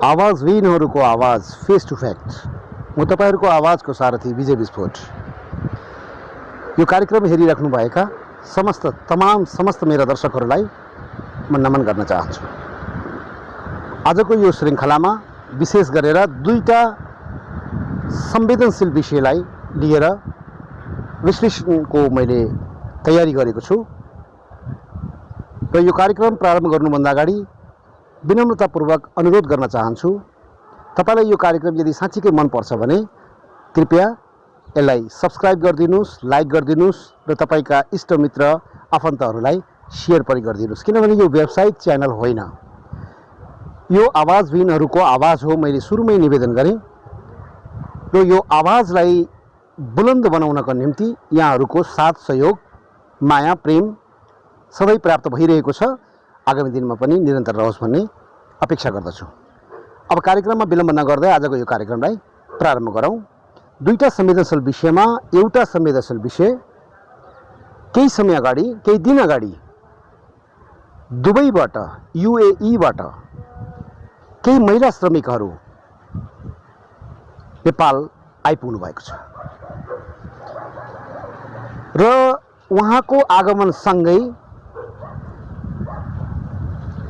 आवाजविहीनहरूको आवाज face to fact. म तपाईँहरूको आवाजको सारथी विजय विस्फोट। यो कार्यक्रम हेरिराख्नुभएका समस्त मेरा दर्शकहरूलाई म नमन गर्न चाहन्छु। आजको यो श्रृङ्खलामा विशेष गरेर दुईटा संवेदनशील विषयलाई लिएर विश्लेषणको मैले तयारी गरेको छु र यो कार्यक्रम प्रारम्भ गर्नुभन्दा अगाडि विनम्रतापूर्वक अनुरोध गर्न चाहन्छु, तपाईलाई यो कार्यक्रम यदि साँच्चीकै मन पर्छ भने कृपया यसलाई सब्स्क्राइब गरिदिनुस्, लाइक गरिदिनुस् र तपाईका इष्टमित्र आफन्तहरूलाई शेयर पनि गरिदिनुस्। किनभने यो व्यावसायिक च्यानल होइन, यो आवाजविहीनहरूको आवाज हो। मैले सुरुमै निवेदन गरेँ र यो आवाजलाई बुलन्द बनाउनको निम्ति यहाँहरूको साथ सहयोग, माया, प्रेम सबै प्राप्त भइरहेको छ। आगामी दिनमा पनि निरन्तर रहोस् भन्ने अपेक्षा गर्दछु। अब कार्यक्रममा विलम्ब नगर्दै आजको यो कार्यक्रमलाई प्रारम्भ गरौँ। दुईटा संवेदनशील विषयमा एउटा संवेदनशील विषय केही समय अगाडि, केही दिन अगाडि दुबईबाट, युएईबाट केही महिला श्रमिकहरू नेपाल आइपुग्नु भएको छ र उहाँको आगमनसँगै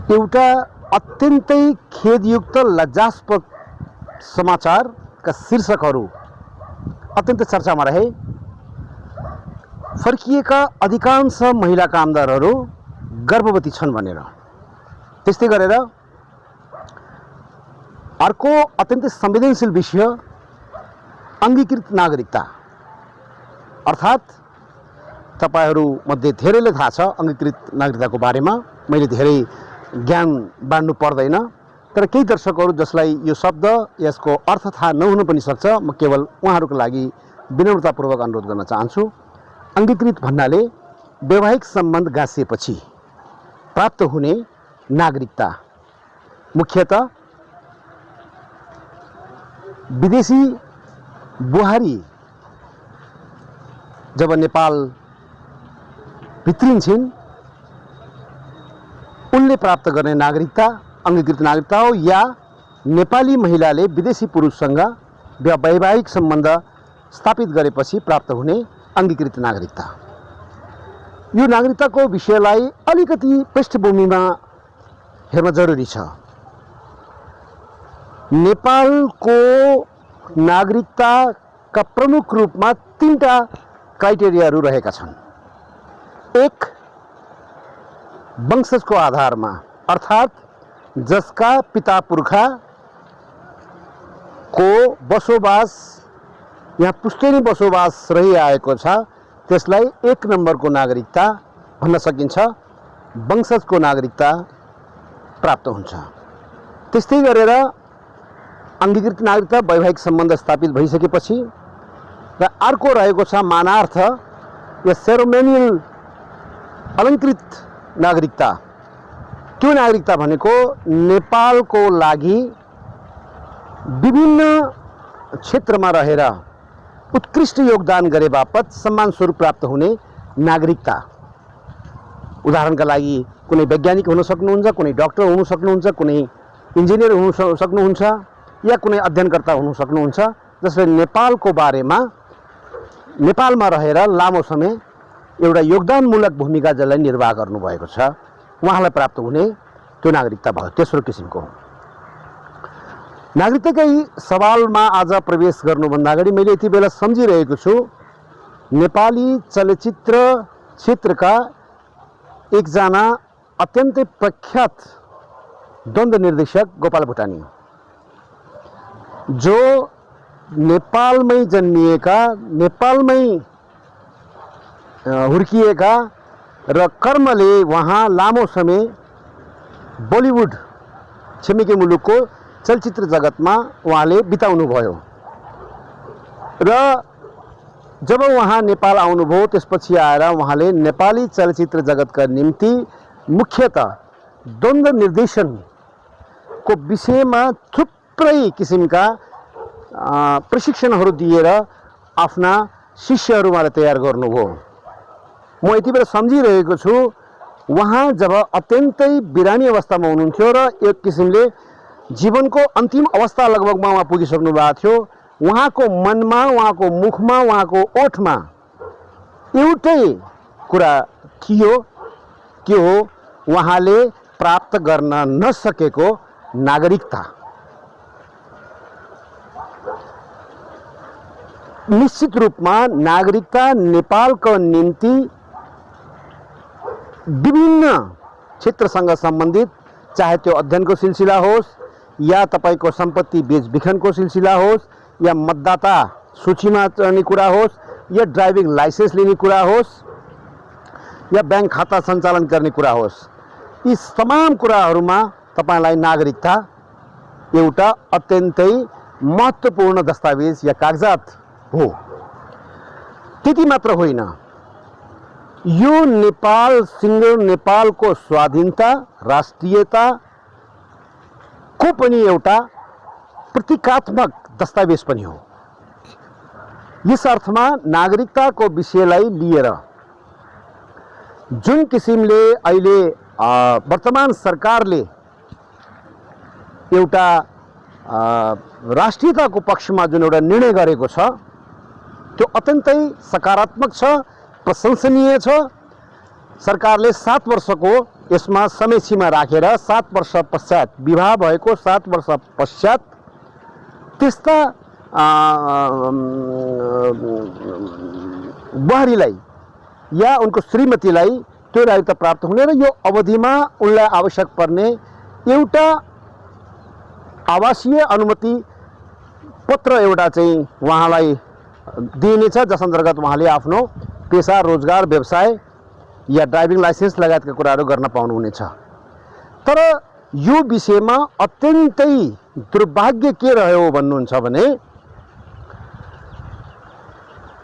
एउटा अत्यन्तै खेदयुक्त लज्जास्पद समाचारका शीर्षकहरू अत्यन्त चर्चामा रहे। फर्किएका अधिकांश महिला कामदारहरू गर्भवती छन् भनेर। त्यस्तै गरेर अर्को अत्यन्तै संवेदनशील विषय अङ्गीकृत नागरिकता, अर्थात् तपाईहरू मध्ये धेरैले थाहा छ अङ्गीकृत नागरिकताको बारेमा। मैले धेरै ज्ञान बाँड्नु पर्दैन, तर केही दर्शकहरू जसलाई यो शब्द, यसको अर्थ थाहा नहुन पनि सक्छ, म केवल उहाँहरूको लागि विनम्रतापूर्वक अनुरोध गर्न चाहन्छु। अङ्गीकृत भन्नाले वैवाहिक सम्बन्ध गाँसिएपछि प्राप्त हुने नागरिकता, मुख्यतः विदेशी बुहारी जब नेपाल भित्रिन्छन् उनले प्राप्त गर्ने नागरिकता अङ्गीकृत नागरिकता हो, या नेपाली महिलाले विदेशी पुरुषसँग वैवाहिक सम्बन्ध स्थापित गरेपछि प्राप्त हुने अङ्गीकृत नागरिकता। यो नागरिकताको विषयलाई अलिकति पृष्ठभूमिमा हेर्न जरुरी छ। नेपालको नागरिकताका प्रमुख रूपमा तीनटा क्राइटेरियाहरू रहेका छन्। एक, वंशजको आधारमा, अर्थात् जसका पिता पुर्खाको बसोबास यहाँ पुस्तैनी बसोबास रहिआएको छ, त्यसलाई एक नम्बरको नागरिकता भन्न सकिन्छ, वंशजको नागरिकता प्राप्त हुन्छ। त्यस्तै गरेर अङ्गीकृत नागरिकता वैवाहिक सम्बन्ध स्थापित भइसकेपछि, र अर्को रहेको छ मानार्थ या सेरोमोनियल अलङ्कृत नागरिकता। त्यो नागरिकता भनेको नेपालको लागि विभिन्न क्षेत्रमा रहेर उत्कृष्ट योगदान गरे बापत सम्मान स्वरूप प्राप्त हुने नागरिकता। उदाहरणका लागि कुनै वैज्ञानिक हुन सक्नुहुन्छ, कुनै डाक्टर हुन सक्नुहुन्छ, कुनै इन्जिनियर हुन सक्नुहुन्छ, या कुनै अध्ययनकर्ता हुन सक्नुहुन्छ, जसले नेपालको बारेमा नेपालमा रहेर लामो समय एउटा योगदानमूलक भूमिका जसलाई निर्वाह गर्नुभएको छ, उहाँलाई प्राप्त हुने त्यो नागरिकता भयो। तेस्रो किसिमको नागरिकताकै सवालमा आज प्रवेश गर्नुभन्दा अगाडि मैले यति बेला सम्झिरहेको छु, नेपाली चलचित्र क्षेत्रका एकजना अत्यन्तै प्रख्यात द्वन्द्व निर्देशक गोपाल भुटानी, जो नेपालमै जन्मिएका, नेपालमै हुर्किएका र कर्मले वहाँ लामो समय बलिउड छिमेकी मुलुकको चलचित्र जगतमा उहाँले बिताउनु भयो। र जब उहाँ नेपाल आउनुभयो त्यसपछि आएर उहाँले नेपाली चलचित्र जगतका निम्ति मुख्यतः द्वन्द्व निर्देशनको विषयमा थुप्रै किसिमका प्रशिक्षणहरू दिएर आफ्ना शिष्यहरूलाई तयार गर्नुभयो। म यति बेला सम्झिरहेको छु, उहाँ जब अत्यन्तै बिरामी अवस्थामा हुनुहुन्थ्यो र एक किसिमले जीवनको अन्तिम अवस्था लगभगमा उहाँ पुगिसक्नु भएको थियो। उहाँको मनमा, उहाँको मुखमा, उहाँको ओठमा एउटै कुरा थियो, के हो? उहाँले प्राप्त गर्न नसकेको नागरिकता। निश्चित रूपमा नागरिकता नेपालको निम्ति विभिन्न क्षेत्रसँग सम्बन्धित, चाहे त्यो अध्ययनको सिलसिला होस् या तपाईको सम्पत्ति बेचबिखनको सिलसिला होस् या मतदाता सूचीमा चढ्ने कुरा होस् या ड्राइभिङ लाइसेन्स लिने कुरा होस् या बैंक खाता सञ्चालन गर्ने कुरा होस्, यी तमाम कुराहरूमा तपाईलाई नागरिकता एउटा अत्यन्तै महत्त्वपूर्ण दस्तावेज या कागजात हो। त्यति मात्र होइन, यो नेपाल सिङ्गो नेपालको स्वाधीनता, राष्ट्रियता को पनि एउटा प्रतीकात्मक दस्तावेज पनि हो। यस अर्थमा नागरिकताको विषयलाई लिएर जुन किसिमले अहिले वर्तमान सरकारले एउटा राष्ट्रियताको पक्षमा जुन एउटा निर्णय गरेको छ, त्यो अत्यन्तै सकारात्मक छ, प्रशंसनीय छ। सरकारले 7 वर्षको यसमा समय सीमा राखेर 7 वर्ष पश्चात, विवाह भएको 7 वर्ष पश्चात त्यस्ता बुहारीलाई या उनको श्रीमतीलाई त्यो नागरिकता प्राप्त हुने र यो अवधिमा उनलाई आवश्यक पर्ने एउटा आवासीय अनुमति पत्र एउटा चाहिँ उहाँलाई दिइनेछ, जस अन्तर्गत उहाँले आफ्नो पेसा, रोजगार, व्यवसाय या ड्राइभिङ लाइसेन्स लगायतका कुराहरू गर्न पाउनुहुनेछ। तर यो विषयमा अत्यन्तै दुर्भाग्य के रह्यो भन्नुहुन्छ भने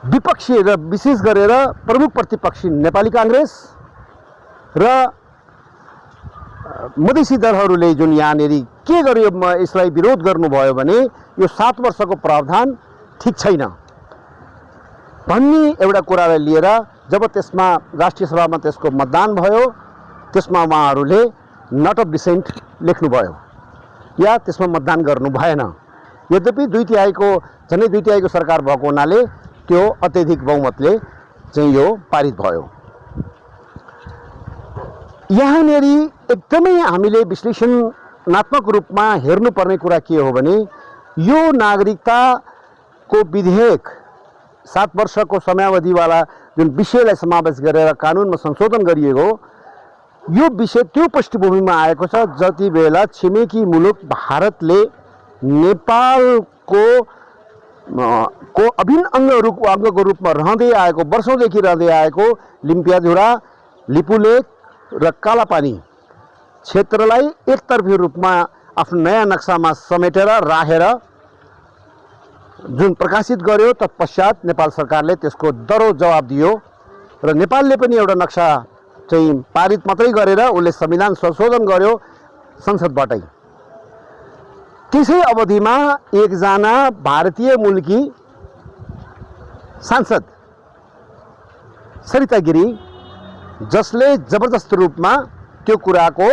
विपक्षी र विशेष गरेर प्रमुख प्रतिपक्षी नेपाली कांग्रेस र मधेसी दलहरूले जुन यहाँनेरि के गर्यो, यसलाई विरोध गर्नुभयो भने यो 7 वर्षको प्रावधान ठीक छैन भन्ने एउटा कुरालाई लिएर जब त्यसमा राष्ट्रिय सभामा त्यसको मतदान भयो, त्यसमा उहाँहरूले नट अफ डिसेन्ट लेख्नुभयो या त्यसमा मतदान गर्नु भएन। यद्यपि 2/3 झन्डै 2/3 सरकार भएको हुनाले त्यो अत्यधिक बहुमतले चाहिँ यो पारित भयो। यहाँनेरि एकदमै हामीले विश्लेषणात्मक रूपमा हेर्नुपर्ने कुरा के हो भने यो नागरिकताको विधेयक 7 वर्षको समयावधिवाला जुन विषयलाई समावेश गरेर कानुनमा संशोधन गरिएको, यो विषय त्यो पृष्ठभूमिमा आएको छ जति बेला छिमेकी मुलुक भारतले नेपालको अभिन्न अङ्गको रूपमा रहँदै आएको, वर्षौँदेखि रहँदै आएको लिम्पियाझुरा, लिपुलेक र कालापानी क्षेत्रलाई एकतर्फी रूपमा आफ्नो नयाँ नक्सामा समेटेर राखेर जुन प्रकाशित गर्यो, तत्पश्चात नेपाल सरकारले त्यसको दरो जवाब दियो र नेपालले पनि एउटा नक्सा चाहिँ पारित मात्रै गरेर उसले संविधान संशोधन गर्यो संसदबाटै। त्यसै अवधिमा एकजना भारतीय मूलकी सांसद सरिता गिरी, जसले जबरजस्त रूपमा त्यो कुराको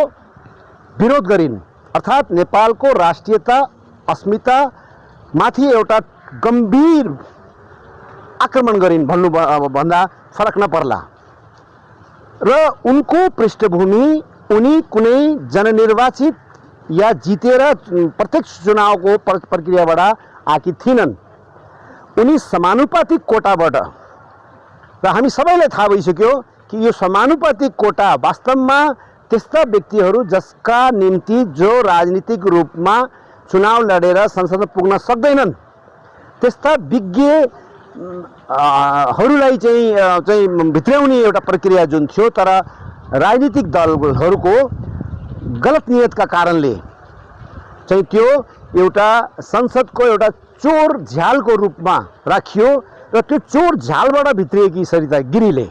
विरोध गरिन्, अर्थात् नेपालको राष्ट्रियता, अस्मिता माथि एउटा गम्भीर आक्रमण गरिन् भन्दा फरक नपर्ला र उनको पृष्ठभूमि उनी कुनै जननिर्वाचित या जितेर प्रत्यक्ष चुनावको प्रक्रियाबाट आएकी थिइनन्। उनी समानुपातिक कोटाबाट, र हामी सबैलाई थाहा भइसक्यो कि यो समानुपातिक कोटा वास्तवमा त्यस्ता व्यक्तिहरू जसका निम्ति जो राजनीतिक रूपमा चुनाव लडेर संसदमा पुग्न सक्दैनन्, त्यस्ता विज्ञहरूलाई चाहिँ भित्र्याउने एउटा प्रक्रिया जुन थियो, तर राजनीतिक दलहरूको गलत नियतका कारणले चाहिँ त्यो एउटा संसदको एउटा चोर झ्यालको रूपमा राखियो र त्यो चोर झ्यालबाट भित्रिएकी सरिता गिरीले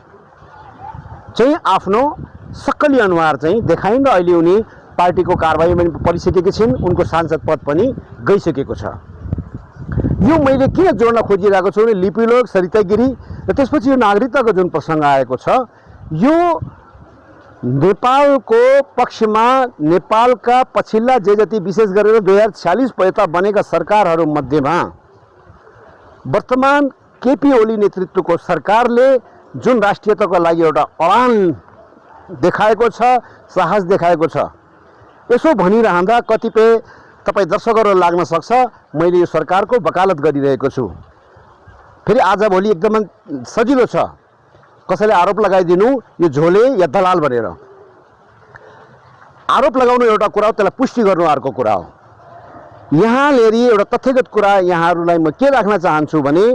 चाहिँ आफ्नो सक्कली अनुहार चाहिँ देखाइन् र अहिले उनी पार्टीको कारबाहीमा पनि परिसकेकी छिन्, उनको सांसद पद पनि गइसकेको छ। यो मैले किन जोड्न खोजिरहेको छु भने लिपिलोक, सरिता गिरी र त्यसपछि यो नागरिकताको जुन प्रसङ्ग आएको छ, यो नेपालको पक्षमा नेपालका पछिल्ला जे जति विशेष गरेर 2046 पयता बनेका सरकारहरू मध्येमा वर्तमान केपी ओली नेतृत्वको सरकारले जुन राष्ट्रियताको लागि एउटा अडान देखाएको छ, साहस देखाएको छ, यसो भनिरहँदा कतिपय तपाईँ दर्शकहरू लाग्न सक्छ मैले यो सरकारको वकालत गरिरहेको छु। फेरि आजभोलि एकदमै सजिलो छ कसैले आरोप लगाइदिनु यो झोले या दलाल भनेर। आरोप लगाउनु एउटा कुरा हो, त्यसलाई पुष्टि गर्नु अर्को कुरा हो। यहाँ लिएर एउटा तथ्यगत कुरा यहाँहरूलाई म के राख्न चाहन्छु भने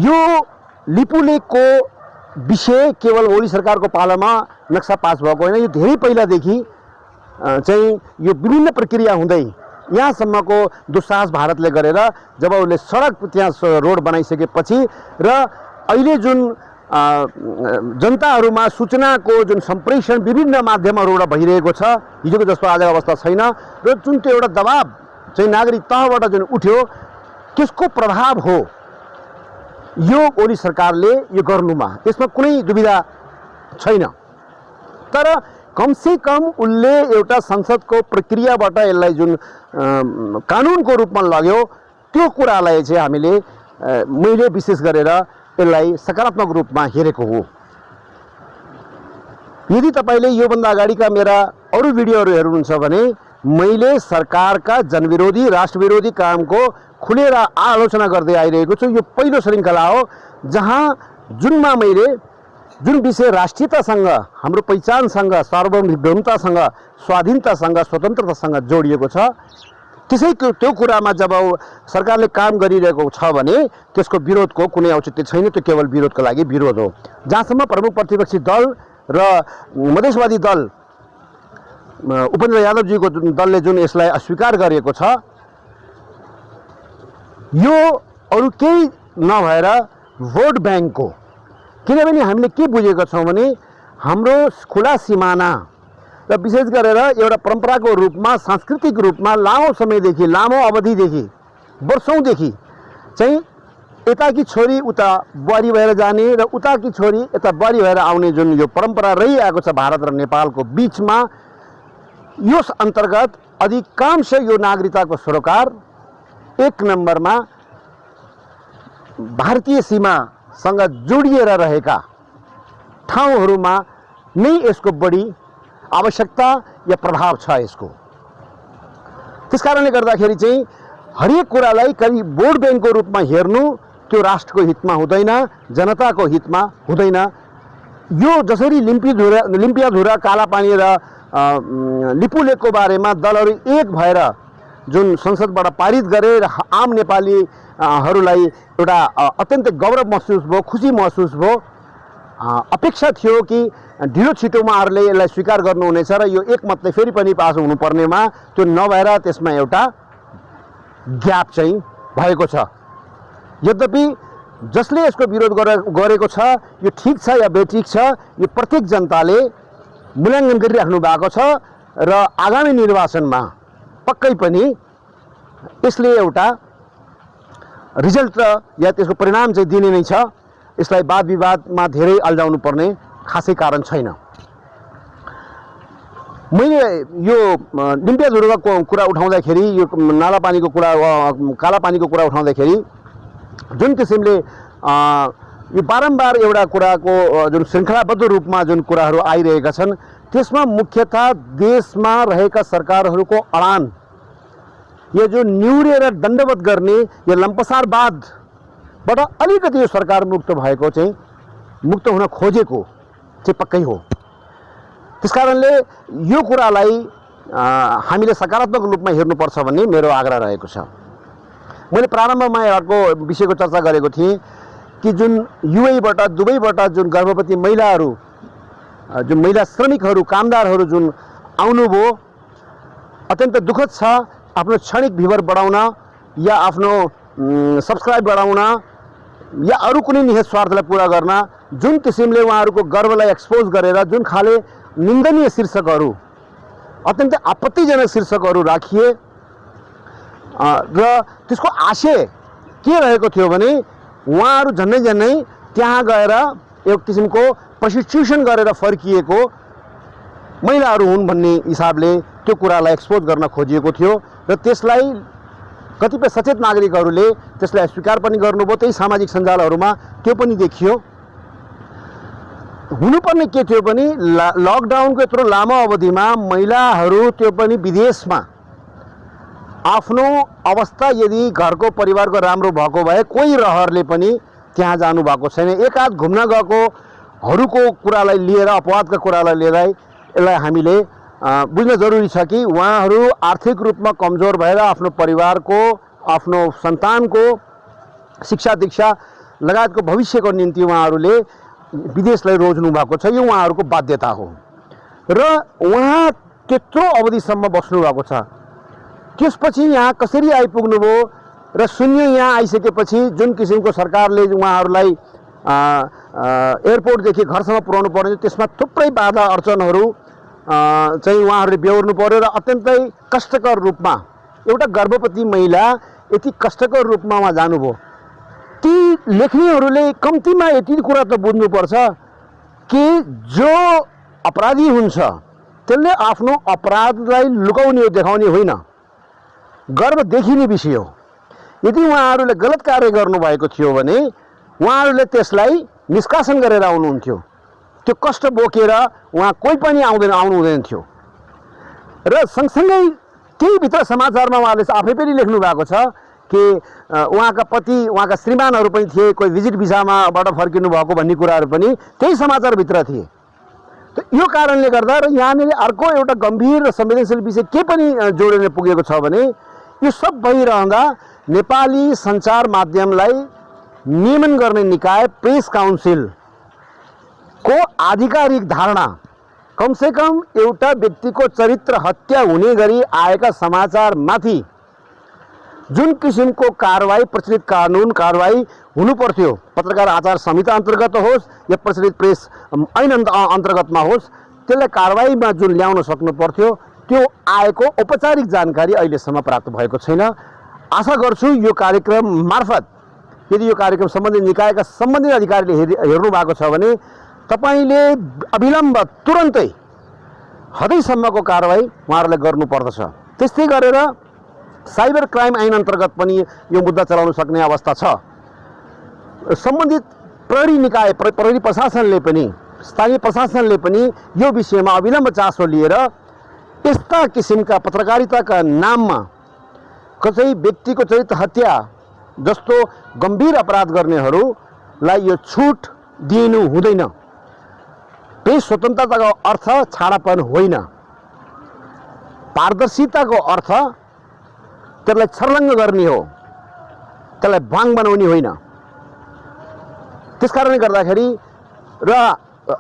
यो लिपुलेकको विषय केवल ओली सरकारको पालामा नक्सा पास भएको होइन, यो धेरै पहिलादेखि चाहिँ यो विभिन्न प्रक्रिया हुँदै यहाँसम्मको दुस्साहस भारतले गरेर जब उसले सडक त्यहाँ रोड बनाइसकेपछि र अहिले जुन जनताहरूमा सूचनाको जुन सम्प्रेषण विभिन्न माध्यमहरूबाट भइरहेको छ, हिजोको जस्तो आजको अवस्था छैन र जुन त्यो एउटा दबाब चाहिँ नागरिक तहबाट जुन उठ्यो त्यसको प्रभाव हो यो ओली सरकारले यो गर्नुमा, यसमा कुनै दुविधा छैन। तर कमसे कम उसले एउटा संसदको प्रक्रियाबाट यसलाई जुन कानुनको रूपमा लग्यो त्यो कुरालाई चाहिँ हामीले मैले विशेष गरेर यसलाई सकारात्मक रूपमा हेरेको हो। यदि तपाईँले योभन्दा अगाडिका मेरा अरू भिडियोहरू हेर्नुहुन्छ भने मैले सरकारका जनविरोधी राष्ट्रविरोधी कामको खुलेर आलोचना गर्दै आइरहेको छु। यो पहिलो श्रृङ्खला हो जहाँ जुनमा मैले जुन विषय राष्ट्रियतासँग, हाम्रो पहिचानसँग, सार्वभौमतासँग, स्वाधीनतासँग, स्वतन्त्रतासँग जोडिएको छ, त्यसै त्यो कुरामा जब सरकारले काम गरिरहेको छ भने त्यसको विरोधको कुनै औचित्य छैन, त्यो केवल विरोधको लागि विरोध हो। जहाँसम्म प्रमुख प्रतिपक्षी दल र मधेसवादी दल उपेन्द्र यादवजीको दलले जुन यसलाई अस्वीकार गरेको छ, यो अरू केही नभएर भोट ब्याङ्कको, किनभने हामीले के बुझेका छौँ भने हाम्रो खुला सिमाना र विशेष गरेर एउटा परम्पराको रूपमा, सांस्कृतिक रूपमा लामो समयदेखि, लामो अवधिदेखि, वर्षौँदेखि चाहिँ यताकी छोरी उता बुहारी भएर जाने र उताकी छोरी यता बुहारी भएर आउने जुन यो परम्परा रहिआएको छ भारत र नेपालको बिचमा, यस अन्तर्गत अधिकांश यो नागरिकताको सरोकार एक नम्बरमा भारतीय सीमासँग जोडिएर रहेका ठाउँहरूमा नै यसको बढी आवश्यकता या प्रभाव छ यसको। त्यसकारणले गर्दाखेरि चाहिँ हरेक कुरालाई कहीँ भोट ब्याङ्कको रूपमा हेर्नु त्यो राष्ट्रको हितमा हुँदैन, जनताको हितमा हुँदैन। यो जसरी लिम्पियाधुरा, कालापानी र लिपुलेकको बारेमा दलहरू एक भएर जुन संसदबाट पारित गरे र आम नेपालीहरूलाई एउटा अत्यन्त गौरव महसुस भयो, खुसी महसुस भयो। अपेक्षा थियो कि ढिलो छिटोमा उहाँहरूले यसलाई स्वीकार गर्नुहुनेछ र यो एकमतले फेरि पनि पास हुनुपर्नेमा त्यो नभएर त्यसमा एउटा ग्याप चाहिँ भएको छ। यद्यपि जसले यसको विरोध गरेको छ यो ठिक छ या बेठिक छ, यो प्रत्येक जनताले मूल्याङ्कन गरिराख्नु भएको छ र आगामी निर्वाचनमा पक्कै पनि यसले एउटा रिजल्ट या त्यसको परिणाम चाहिँ दिने नै छ। यसलाई वाद विवादमा धेरै अल्झाउनु पर्ने खासै कारण छैन। मैले यो लिम्पियाधुराको कुरा उठाउँदाखेरि, यो नालापानीको कुरा, कालापानीको कुरा उठाउँदाखेरि जुन किसिमले यो बारम्बार एउटा कुराको जुन श्रृङ्खलाबद्ध रूपमा जुन कुराहरू आइरहेका छन् त्यसमा मुख्यतः देशमा रहेका सरकारहरूको अडान, यो जो निहुरेर दण्डवत गर्ने यो लम्पसारवादबाट अलिकति यो सरकार मुक्त भएको चाहिँ, मुक्त हुन खोजेको चाहिँ पक्कै हो। त्यसकारणले यो कुरालाई हामीले सकारात्मक रूपमा हेर्नुपर्छ भन्ने मेरो आग्रह रहेको छ। मैले प्रारम्भमा अर्को विषयको चर्चा गरेको थिएँ कि जुन युएईबाट, दुबईबाट जुन गर्भवती महिलाहरू, जुन महिला श्रमिकहरू, कामदारहरू जुन आउनुभयो, अत्यन्त दुःखद छ। आफ्नो क्षणिक भ्युवर बढाउन या आफ्नो सब्सक्राइब बढाउन या अरू कुनै निहित स्वार्थलाई पुरा गर्न जुन किसिमले उहाँहरूको गर्वलाई एक्सपोज गरेर जुन खाले निन्दनीय शीर्षकहरू, अत्यन्तै आपत्तिजनक शीर्षकहरू राखिए र त्यसको आशय के रहेको थियो भने उहाँहरू झन्डै त्यहाँ गएर एक किसिमको प्रशिक्षण गरेर फर्किएको महिलाहरू हुन् भन्ने हिसाबले त्यो कुरालाई एक्सपोज गर्न खोजिएको थियो र त्यसलाई कतिपय सचेत नागरिकहरूले त्यसलाई स्वीकार पनि गर्नुभयो। त्यही सामाजिक सञ्जालहरूमा त्यो पनि देखियो। हुनुपर्ने के थियो पनि लकडाउनको यत्रो लामो अवधिमा महिलाहरू त्यो पनि विदेशमा आफ्नो अवस्था यदि घरको परिवारको राम्रो भएको भए कोही रहरले पनि त्यहाँ जानु भएको छैन। एकाध घुम्न गएकोहरूको कुरालाई लिएर, अपवादका कुरालाई लिएर यसलाई हामीले बुझ्न जरुरी छ कि उहाँहरू आर्थिक रूपमा कमजोर भएर आफ्नो परिवारको, आफ्नो सन्तानको शिक्षा दीक्षा लगायतको भविष्यको निम्ति उहाँहरूले विदेशलाई रोज्नु भएको छ। यो उहाँहरूको बाध्यता हो र उहाँ त्यत्रो अवधिसम्म बस्नु भएको छ। त्यसपछि यहाँ कसरी आइपुग्नुभयो र सुन्यो यहाँ आइसकेपछि जुन किसिमको सरकारले उहाँहरूलाई एयरपोर्टदेखि घरसम्म पुर्याउनु पर्ने त्यसमा थुप्रै बाधा अडचनहरू चाहिँ उहाँहरूले बेहोर्नु पर्यो र अत्यन्तै कष्टकर रूपमा एउटा गर्भवती महिला यति कष्टकर रूपमा उहाँ जानुभयो। ती लेख्नेहरूले कम्तीमा यति कुरा त बुझ्नुपर्छ कि जो अपराधी हुन्छ त्यसले आफ्नो अपराधलाई लुकाउने देखाउने होइन, गर्व देखिने विषय हो। यदि उहाँहरूले गलत कार्य गर्नुभएको थियो भने उहाँहरूले त्यसलाई निष्कासन गरेर आउनुहुन्थ्यो। त्यो कष्ट बोकेर उहाँ कोही पनि आउनु हुँदैन थियो। र सँगसँगै त्यही भित्र समाचारमा उहाँले आफै पनि लेख्नु भएको छ कि उहाँका पति, उहाँका श्रीमानहरू पनि थिए, कोही भिजिट भिसामाबाट फर्किनु भएको भन्ने कुराहरू पनि त्यही समाचारभित्र थिए। त यो कारणले गर्दा र यहाँनिर अर्को एउटा गम्भीर र संवेदनशील विषय के पनि जोडेर पुगेको छ भने यो सब भइरहँदा नेपाली सञ्चार माध्यमलाई नियमन गर्ने निकाय प्रेस काउन्सिल को आधिकारिक धारणा कमसेकम एउटा व्यक्तिको चरित्र हत्या हुने गरी आएका समाचारमाथि जुन किसिमको कारवाही, प्रचलित कानुन कारवाही हुनु पर्थ्यो, पत्रकार आचार संहिता अन्तर्गत होस् या प्रचलित प्रेस ऐन अन्तर्गतमा होस्, त्यसलाई कारवाहीमा जुन ल्याउन सक्नु पर्थ्यो त्यो आएको औपचारिक जानकारी अहिलेसम्म प्राप्त भएको छैन। आशा गर्छु यो कार्यक्रम मार्फत यदि यो कार्यक्रम सम्बन्धित निकायका सम्बन्धित अधिकारीले हेर्नु भएको छ भने तपाईले अविलम्ब तुरन्तै हदैसम्मको कारवाही उहाँहरूले गर्नुपर्दछ। त्यस्तै गरेर साइबर क्राइम ऐन अन्तर्गत पनि यो मुद्दा चलाउन सक्ने अवस्था छ। सम्बन्धित प्रहरी निकाय, प्रहरी प्रशासनले पनि, स्थानीय प्रशासनले पनि यो विषयमा अविलम्ब चासो लिएर यस्ता किसिमका पत्रकारिताका नाममा कसै व्यक्तिको चरित्र हत्या जस्तो गम्भीर अपराध गर्नेहरूलाई यो छुट दिनु हुँदैन। प्रेस स्वतन्त्रताको अर्थ छाडापन होइन, पारदर्शिताको अर्थ त्यसलाई छर्लङ्ग गर्ने हो, त्यसलाई भाङ बनाउने होइन। त्यसकारणले गर्दाखेरि र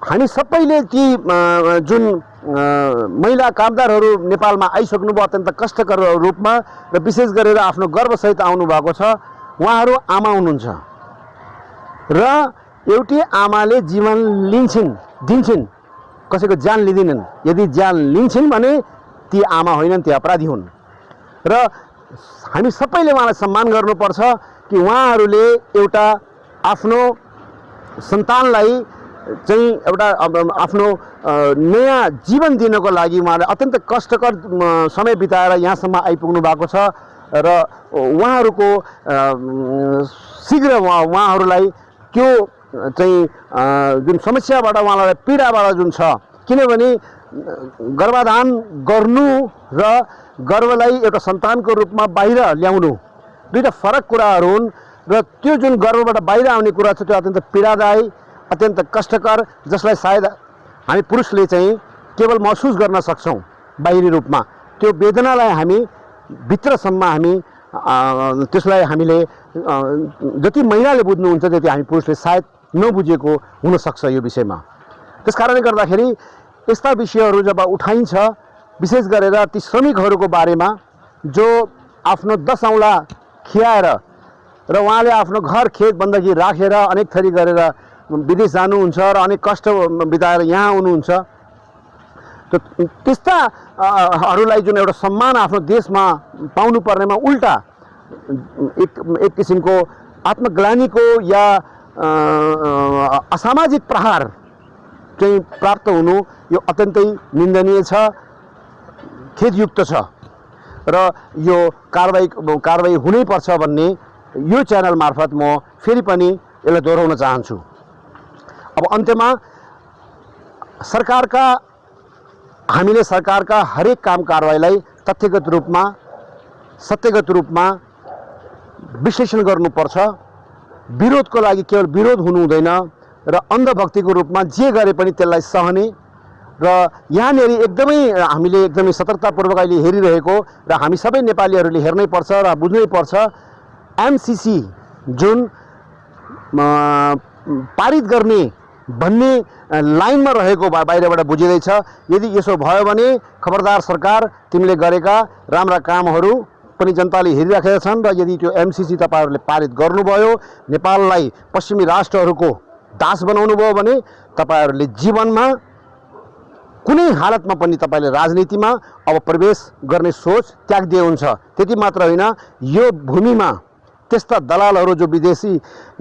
हामी सबैले ती जुन महिला कामदारहरू नेपालमा आइसक्नुभयो अत्यन्त कष्टकर रूपमा र विशेष गरेर आफ्नो गर्वसहित आउनु भएको छ, उहाँहरू आमा हुनुहुन्छ र एउटी आमाले जीवन दिन्छन्, कसैको ज्यान लिँदैनन्। यदि ज्यान लिन्छन् भने ती आमा होइनन्, ती अपराधी हुन् र हामी सबैले उहाँलाई सम्मान गर्नुपर्छ कि उहाँहरूले एउटा आफ्नो सन्तानलाई चाहिँ एउटा आफ्नो नयाँ जीवन दिनको लागि उहाँले अत्यन्त कष्टकर समय बिताएर यहाँसम्म आइपुग्नु भएको छ र उहाँहरूको शीघ्र उहाँहरूलाई त्यो चाहिँ जुन समस्याबाट उहाँलाई पीडाबाट जुन छ, किनभने गर्भाधान गर्नु र गर्भलाई एउटा सन्तानको रूपमा बाहिर ल्याउनु दुईटा फरक कुराहरू हुन् र त्यो जुन गर्भबाट बाहिर आउने कुरा छ त्यो अत्यन्त पीडादायी, अत्यन्त कष्टकर, जसलाई सायद हामी पुरुषले चाहिँ केवल महसुस गर्न सक्छौँ बाहिरी रूपमा। त्यो वेदनालाई हामी भित्रसम्म हामी त्यसलाई हामीले जति महिलाले बुझ्नुहुन्छ त्यति हामी पुरुषले सायद नबुझेको हुनसक्छ यो विषयमा। त्यसकारणले गर्दाखेरि यस्ता विषयहरू जब उठाइन्छ, विशेष गरेर ती श्रमिकहरूको बारेमा जो आफ्नो 10 औँला खियाएर र उहाँले आफ्नो घर खेत बन्दगी राखेर अनेक थरी गरेर विदेश जानुहुन्छ र अनेक कष्ट बिताएर यहाँ आउनुहुन्छ, त त्यस्ताहरूलाई जुन एउटा सम्मान आफ्नो देशमा पाउनु पर्नेमा उल्टा एक किसिमको आत्मग्लानीको या असामाजिक प्रहार चाहिँ प्राप्त हुनु यो अत्यन्तै निन्दनीय छ, खेदयुक्त छ र यो कारबाही हुनैपर्छ भन्ने यो च्यानल मार्फत म फेरि पनि यसलाई दोहोऱ्याउन चाहन्छु। अब अन्त्यमा हामीले सरकारका हरेक काम कारबाहीलाई तथ्यगत रूपमा सत्यगत रूपमा विश्लेषण गर्नुपर्छ। विरोधको लागि केवल विरोध हुनु हुँदैन र अन्धभक्तिको रूपमा जे गरे पनि त्यसलाई सहने र यहाँनेरि हामीले एकदमै सतर्कतापूर्वक अहिले हेरिरहेको र हामी सबै नेपालीहरूले हेर्नै पर्छ र बुझ्नै पर्छ, एमसीसी जुन पारित गर्ने भन्ने लाइनमा रहेको बाहिरबाट बुझिँदैछ। यदि यसो भयो भने खबरदार सरकार, तिमीले गरेका राम्रा कामहरू पनि जनताले हेरिराखेका छन् र यदि त्यो एमसीसी तपाईहरुले पारित गर्नुभयो, नेपाललाई पश्चिमी राष्ट्रहरूको दास बनाउनु भयो भने तपाईहरुले जीवनमा कुनै हालतमा पनि तपाईले राजनीतिमा अब प्रवेश गर्ने सोच त्याग्दिए हुन्छ। त्यति मात्र होइन, यो भूमिमा त्यस्ता दलालहरू जो विदेशी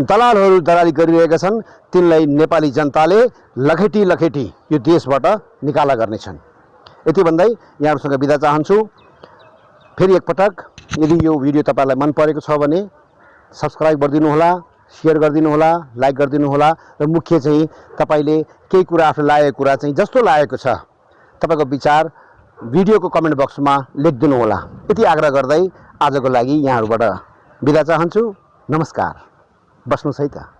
दलालहरू दलाली गरिरहेका छन् तिनलाई नेपाली जनताले लखेटी यो देशबाट निकाला गर्नेछन्। यति भन्दै यहाँहरुसँग बिदा चाहन्छु। फेरि एकपटक यदि यो भिडियो तपाईलाई मन परेको छ भने सब्स्क्राइब गरिदिनु होला, शेयर गरिदिनु होला, लाइक गरिदिनु होला र मुख्य चाहिँ तपाईले केही कुरा आफूले लागेको कुरा चाहिँ जस्तो लागेको छ तपाईको विचार भिडियोको कमेन्ट बक्समा लेखिदिनु होला। यति आग्रह गर्दै आजको लागि यहाँहरुबाट बिदा चाहन्छु। नमस्कार। बस्नुहोस् है त।